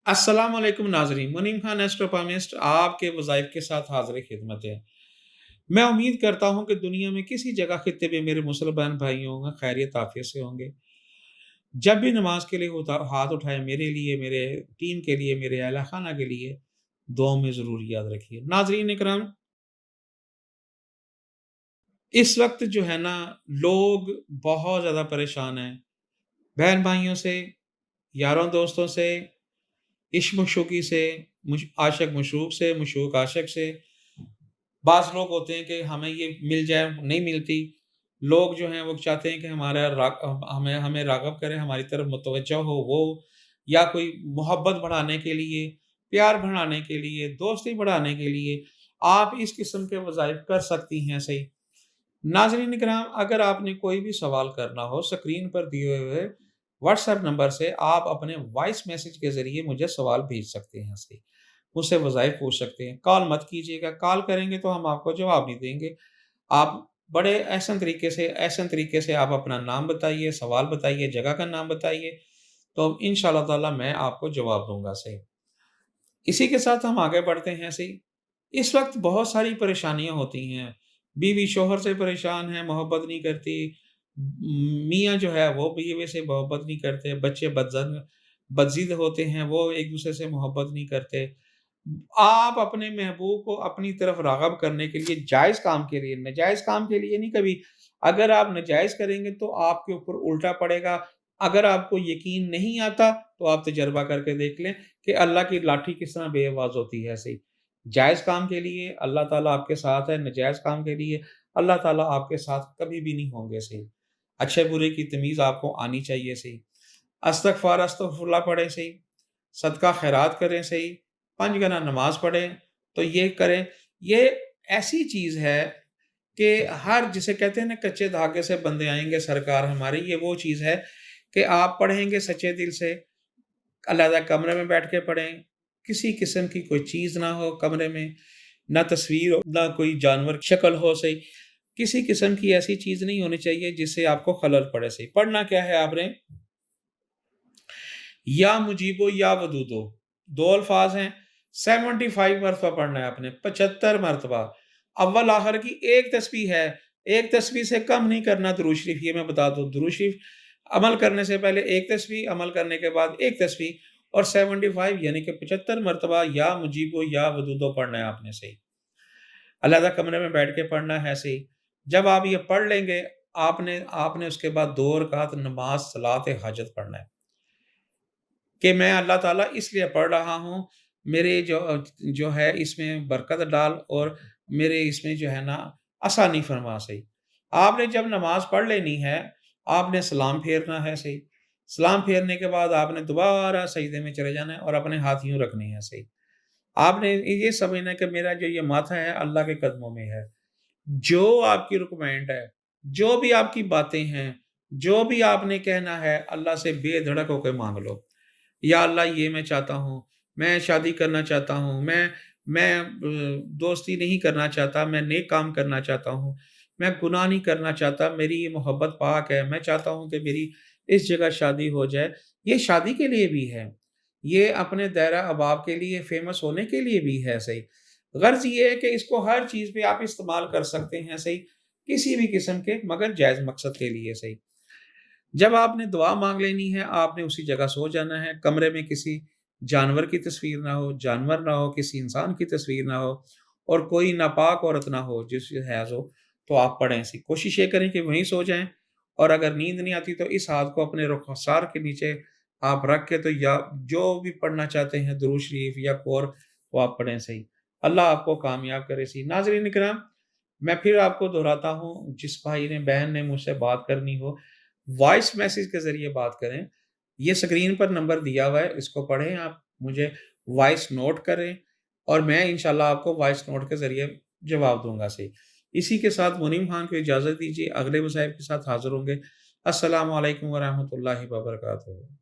अस्सलाम वालेकुम नाज़रीन, मुनीम खान एस्ट्रोपमिस्ट आपके वज़ाइफ के साथ हाज़िर खिदमत है। मैं उम्मीद करता हूँ कि दुनिया में किसी जगह खित्ते में मेरे मुसलमान भाई होंगे, खैरियत आफ़ियत से होंगे। जब भी नमाज़ के लिए हाथ उठाएँ मेरे लिए, मेरे टीम के लिए, मेरे अहल खाना के लिए, दुआओं में ज़रूर याद रखिए। नाज़रीन इकराम, इस वक़्त जो है ना, लोग बहुत ज़्यादा परेशान हैं। बहन-भाइयों से, यारों दोस्तों से, इश्क-मशूक़ी से, आशिक मशूक़ से, मशूक़ आशिक से। बाज़ लोग होते हैं कि हमें ये मिल जाए, नहीं मिलती। लोग जो हैं वो चाहते हैं कि हमें हमें राग़िब करें, हमारी तरफ मुतवज्जह हो वो, या कोई मोहब्बत बढ़ाने के लिए, प्यार बढ़ाने के लिए, दोस्ती बढ़ाने के लिए आप इस किस्म के वज़ाइफ कर सकती हैं सही। नाज़रीन इकराम, अगर आपने कोई भी सवाल करना हो, स्क्रीन पर दिए हुए व्हाट्सएप नंबर से आप अपने वॉइस मैसेज के ज़रिए मुझे सवाल भेज सकते हैं सही। मुझसे वज़ाइफ पूछ सकते हैं। कॉल मत कीजिएगा, कॉल करेंगे तो हम आपको जवाब नहीं देंगे। आप बड़े एहसन तरीके से आप अपना नाम बताइए, सवाल बताइए, जगह का नाम बताइए, तो इंशाअल्लाह ताला मैं आपको जवाब दूँगा सही। इसी के साथ हम आगे बढ़ते हैं सही। इस वक़्त बहुत सारी परेशानियाँ होती हैं। बीवी शौहर से परेशान है, मोहब्बत नहीं करती। मियाँ जो है वो बीवी से मोहब्बत नहीं करते, बच्चे बदज़िद होते हैं, वो एक-दूसरे से मोहब्बत नहीं करते। आप अपने महबूब को अपनी तरफ राग़िब करने के लिए जायज़ काम के लिए, नाजायज़ काम के लिए नहीं कभी। अगर आप नाजायज़ करेंगे तो आपके ऊपर उल्टा पड़ेगा। अगर आपको यकीन नहीं आता तो आप तजर्बा करके देख लें कि अल्लाह की लाठी किस तरह बेआवाज़ होती है सही। जायज़ काम के लिए अल्लाह ताला आपके साथ है, नाजायज़ काम के लिए अल्लाह ताला आपके साथ कभी भी नहीं होंगे सही। अच्छे-बुरे की तमीज़ आपको आनी चाहिए सही। अस्तग़फ़ार, अस्तग़फ़िरुल्लाह पढ़ें सही, सदका खैरात करें सही, 5 गना नमाज़ पढ़ें, तो ये करें। ये ऐसी चीज़ है कि हर जिसे कहते हैं ना, कच्चे धागे से बंधे आएँगे सरकार हमारी, ये वो चीज़ है कि आप पढ़ेंगे सच्चे दिल से, अलहदा कमरे में बैठ के पढ़ें, किसी किस्म की कोई चीज़ ना हो कमरे में, ना तस्वीर हो, ना कोई जानवर की शक्ल हो सही, किसी किस्म की ऐसी चीज़ नहीं होनी चाहिए जिससे आपको खलल पड़े सही। पढ़ना क्या है आपने? या मुजीबो या वदूदो, 2 अल्फ़ाज़ हैं, 75 मरतबा पढ़ना है आपने, 75 मरतबा। अव्वल आखिर की एक तस्बीह है, एक तस्बीह से कम नहीं करना दुरूद शरीफ, ये मैं बता दूँ। दुरूद शरीफ अमल करने से पहले एक तस्बीह, अमल करने के बाद एक तस्बीह, और 75 यानी कि 75 मरतबा या मुजीबो या वदूदो पढ़ना है आपने सही। अलहदा कमरे में बैठ के पढ़ना है सही। जब आप ये पढ़ लेंगे, आपने आपने उसके बाद 2 रकात नमाज़ सलात हाजत पढ़ना है। कि मैं अल्लाह ताला इसलिए पढ़ रहा हूँ, मेरे जो है इसमें बरकत डाल, और मेरे इसमें जो है ना आसानी फरमा सही। आपने जब नमाज़ पढ़ लेनी है, आपने सलाम फेरना है सही। सलाम फेरने के बाद आपने दोबारा सजदे में चले जाना है और अपने हाथ यूँ रखने हैं सही। आपने ये समझना है कि मेरा जो ये माथा है अल्लाह के कदमों में है। जो आपकी रिक्वायरमेंट है, जो भी आपकी बातें हैं, जो भी आपने कहना है, अल्लाह से बेधड़क होके माँग लो। या अल्लाह, ये मैं चाहता हूँ, मैं शादी करना चाहता हूँ, मैं दोस्ती नहीं करना चाहता, मैं नेक काम करना चाहता हूँ, मैं गुनाह नहीं करना चाहता, मेरी ये मोहब्बत पाक है, मैं चाहता हूँ कि मेरी इस जगह शादी हो जाए। ये शादी के लिए भी है, ये अपने दायरा अहबाब के लिए, फ़ेमस होने के लिए भी है सही। गर्ज़ ये है कि इसको हर चीज़ पे आप इस्तेमाल कर सकते हैं सही, किसी भी किस्म के मगर जायज़ मकसद के लिए सही। जब आपने दुआ माँग लेनी है, आपने उसी जगह सो जाना है। कमरे में किसी जानवर की तस्वीर ना हो, जानवर ना हो, किसी इंसान की तस्वीर ना हो, और कोई नापाक औरत ना हो जिसकी हैज़ हो, तो आप पढ़ें सी। कोशिश ये करें कि वहीं सो जाएँ, और अगर नींद नहीं आती तो इस हाथ को अपने रुख़सार के नीचे आप रख के, तो या जो भी पढ़ना चाहते हैं दुरूद शरीफ या कोर, वो आप पढ़ें सही। अल्लाह आपको कामयाब करे सही। नाज़रीन इकराम, मैं फिर आपको दोहराता हूँ, जिस भाई ने, बहन ने मुझसे बात करनी हो, वॉइस मैसेज के ज़रिए बात करें। ये स्क्रीन पर नंबर दिया हुआ है, इसको पढ़ें आप, मुझे वॉइस नोट करें, और मैं इंशाअल्लाह आपको वॉइस नोट के ज़रिए जवाब दूँगा सही। इसी के साथ मुनीम खान को इजाज़त दीजिए, अगले मसाइल के साथ हाज़िर होंगे। अस्सलामु अलैकुम व रहमतुल्लाहि व बरकातुहू।